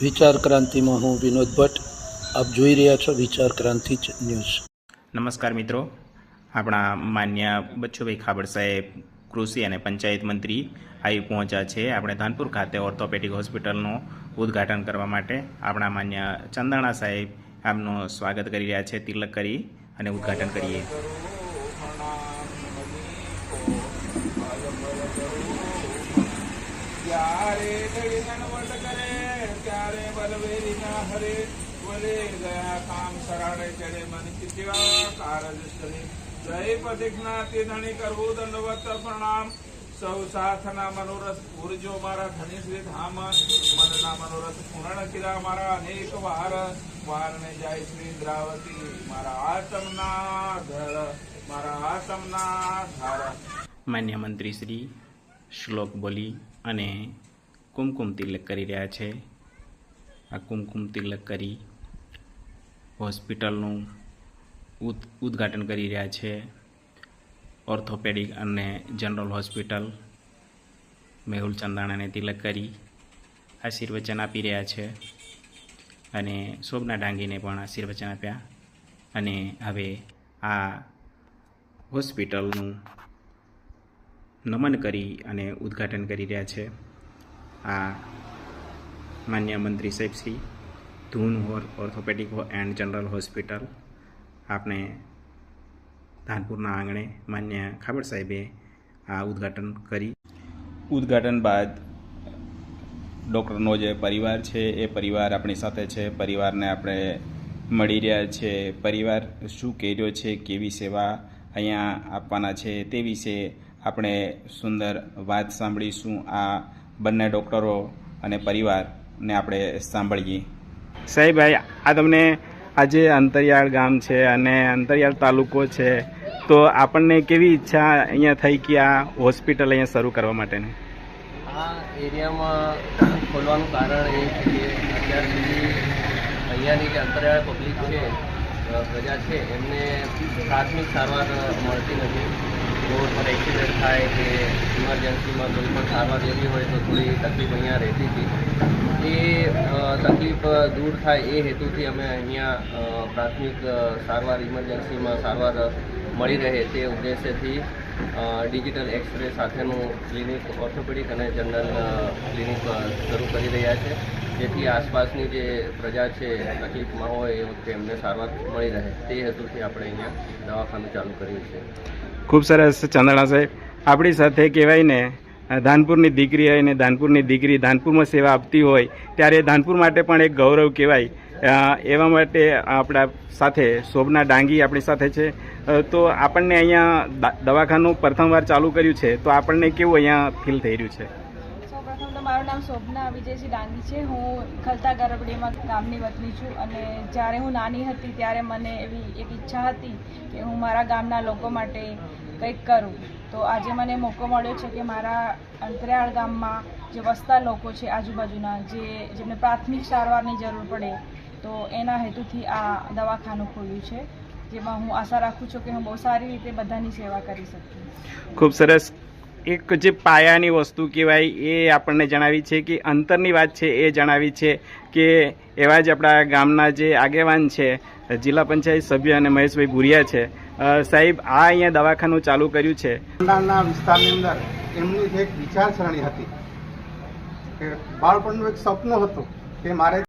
વિચાર ક્રાંતિમાં હું વિનોદ ભટ્ટ. આપ જોઈ રહ્યા છો વિચાર ક્રાંતિ ન્યૂઝ. નમસ્કાર મિત્રો, આપણા માન્ય બચ્ચુભાઈ ખાબડ સાહેબ કૃષિ અને પંચાયત મંત્રી આવી પહોંચ્યા છે આપણે ધાનપુર ખાતે ઓર્થોપેડિક હોસ્પિટલનું ઉદ્ઘાટન કરવા માટે. આપણા માન્ય ચંદાણા સાહેબ આમનું સ્વાગત કરી રહ્યા છે. તિલક કરી અને ઉદ્ઘાટન કરીએ. ત્યારે દળિનવટ કરે ત્યારે બલવેરી ના હરે વલે ગયા કામ સરાડે ચડે મન ચિત્યા કારજ કરે જય પદિજ્ઞાતિ ધણી કરવું દંડવત પ્રણામ સૌ સાથના મનોરથ પૂરજો મારા ધણી શ્રી ધામ મનના મનોરથ પૂર્ણ કર્યા મારા અનેક વારને જાય શ્રી ઇન્દ્રાવતી મારા આસમના ધાર. માન્ય મંત્રી શ્રી શ્લોક બોલી અને કુમકુમ તિલક કરી રહ્યા છે. આ કુમકુમ તિલક કરી હોસ્પિટલનું ઉદ્ઘાટન કરી રહ્યા છે. ઓર્થોપેડિક અને જનરલ હોસ્પિટલ મેહુલ ચંદાણાને તિલક કરી આશીર્વચન આપી રહ્યા છે અને શોભના ડાંગીને પણ આશીર્વચન આપ્યા. અને હવે આ હોસ્પિટલનું નમન કરી અને ઉદ્ઘાટન કરી રહ્યા છે. આ માન્ય મંત્રી સાહેબ શ્રી ધૂન ઓર્થોપેડિક એન્ડ જનરલ હોસ્પિટલ આપણે ધાનપુરના આંગણે માન્ય ખાબડ સાહેબે આ ઉદ્ઘાટન કરી. ઉદ્ઘાટન બાદ ડૉક્ટરનો જે પરિવાર છે એ પરિવાર આપણી સાથે છે. પરિવારને આપણે મળી રહ્યા છે. પરિવાર શું કહી રહ્યો છે, કેવી સેવા અહીંયા આપવાના છે તે વિશે આપણે સુંદર વાત સાંભળીશું. આ બંને ડૉક્ટરો અને પરિવારને આપણે સાંભળીએ. સાહેબ, આ તમને આજે અંતરિયાળ ગામ છે અને અંતરિયાળ તાલુકો છે, તો આપણને કેવી ઈચ્છા અહીંયા થઈ કે આ હોસ્પિટલ અહીંયા શરૂ કરવા માટેની? આ એરિયામાં ખોલવાનું કારણ એ છે કે અત્યાર સુધી અહીંયાની જે અંતરિયાળ પબ્લિક છે, પ્રજા છે, એમને પ્રાથમિક સારવાર મળતી નથી. રોડ પર એક્સિડન્ટ થાય કે ઇમરજન્સીમાં કોઈ પણ સારવાર લેવી હોય તો થોડી તકલીફ અહીંયા રહેતી હતી. એ તકલીફ દૂર થાય એ હેતુથી અમે અહીંયા પ્રાથમિક સારવાર ઇમરજન્સીમાં સારવાર મળી રહે તે ઉદ્દેશ્યથી ડિજિટલ એક્સરે સાથેનું ક્લિનિક ઓર્થોપેડિક અને જનરલ ક્લિનિક શરૂ કરી રહ્યા છે, જેથી આસપાસની જે પ્રજા છે તકલીફમાં હોય એ વખતે એમને સારવાર મળી રહે તે હેતુથી આપણે અહીંયા દવાખાનું ચાલુ કર્યું છે. ખૂબ સરસ ચંદાણા સાહેબ. આપણી સાથે કહેવાય ને, ધાનપુરની દીકરી હોય ને ધાનપુરની દીકરી ધાનપુરમાં સેવા આપતી હોય ત્યારે ધાનપુર માટે પણ એક ગૌરવ કહેવાય. એવા માટે આપણા સાથે શોભના ડાંગી આપણી સાથે છે. તો આપણને અહીંયા દવાખાનું પ્રથમવાર ચાલુ કર્યું છે, તો આપણને કેવું અહીંયા ફીલ થઈ રહ્યું છે? સૌપ્રથમ તો મારું નામ શોભના વિજયસિંહ ડાંગી છે. હું ખલતા ગરબડીમાં ગામની વતની છું અને જ્યારે હું નાની હતી ત્યારે મને એવી એક ઈચ્છા હતી કે હું મારા ગામના લોકો માટે કંઈક કરું. તો આજે મને મોકો મળ્યો છે કે મારા અંતરિયાળ ગામમાં જે વસતા લોકો છે આજુબાજુના, જેમને પ્રાથમિક સારવારની જરૂર પડે, તો એના હેતુથી આ દવાખાનું ખોલ્યું છે, જેમાં હું આશા રાખું છું કે હું બહુ સારી રીતે બધાની સેવા કરી શકું. ખૂબ સરસ. એક જે પાયાની વસ્તુ કહેવાય એ આપણને જણાવી છે કે અંતરની વાત છે એ જણાવી છે કે એવા જ આપણા ગામના જે આગેવાન છે, જિલ્લા પંચાયત સભ્ય અને મહેશભાઈ ભુરિયા છે. સાહેબ, આ અહીંયા દવાખાનું ચાલુ કર્યું છે. ના વિસ્તારની અંદર એમની એક વિચારસરણી હતી કે બાળપણનું એક સપનું હતું કે મારે